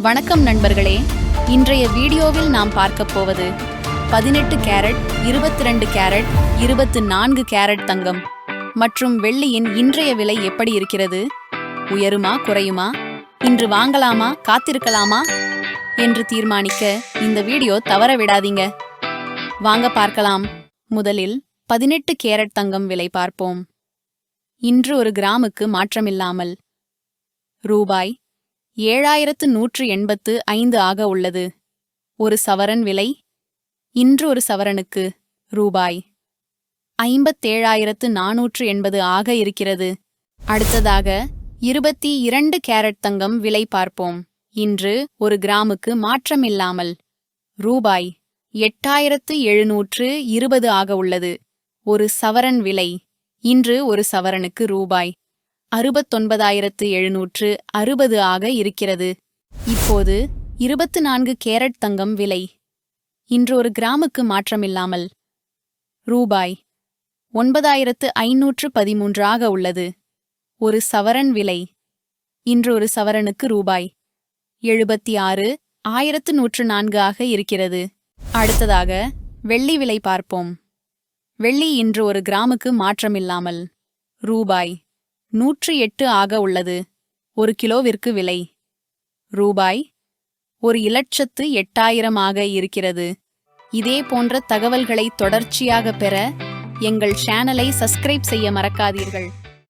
வணக்கம் நண்பர்களே, இன்றைய வீடியோவில் நாம் பார்க்கப் போவது 18 கேரட், 22 கேரட், 24 கேரட் தங்கம் மற்றும் வெள்ளியின் இன்றைய விலை எப்படி இருக்கிறது? உயருமா குறையுமா? இன்று வாங்கலாமா காத்திருக்கலாமா என்று தீர்மானிக்க இந்த வீடியோ தவற விடாதீங்க. வாங்க பார்க்கலாம். முதலில் 18 கேரட் தங்கம் விலை பார்ப்போம். இன்று ஒரு கிராமுக்கு மாற்றமில்லாமல் ரூபாய் 7185 ஆக உள்ளது. ஒரு சவரன் விலை இன்று ஒரு சவரனுக்கு ரூபாய் 57,480 ஆக இருக்கிறது. அடுத்ததாக 22 கேரட் தங்கம் விலை பார்ப்போம். இன்று ஒரு கிராமுக்கு மாற்றமில்லாமல் ரூபாய் 8,720 ஆக உள்ளது. ஒரு சவரன் விலை இன்று ஒரு சவரனுக்கு ரூபாய் 69,760 ஆக இருக்கிறது. இப்போது 24 கேரட் தங்கம் விலை இன்று ஒரு கிராமுக்கு மாற்றமில்லாமல் ரூபாய் 9,513 ஆக உள்ளது. ஒரு சவரன் விலை இன்று ஒரு சவரனுக்கு ரூபாய் 76,104 ஆக இருக்கிறது. அடுத்ததாக வெள்ளி விலை பார்ப்போம். வெள்ளி இன்று ஒரு கிராமுக்கு மாற்றமில்லாமல் ரூபாய் 108 ஆக உள்ளது. ஒரு கிலோவிற்கு விலை ரூபாய் 1,08,000 ஆக இருக்கிறது. இதே போன்ற தகவல்களை தொடர்ச்சியாக பெற எங்கள் சேனலை சப்ஸ்கிரைப் செய்ய மறக்காதீர்கள்.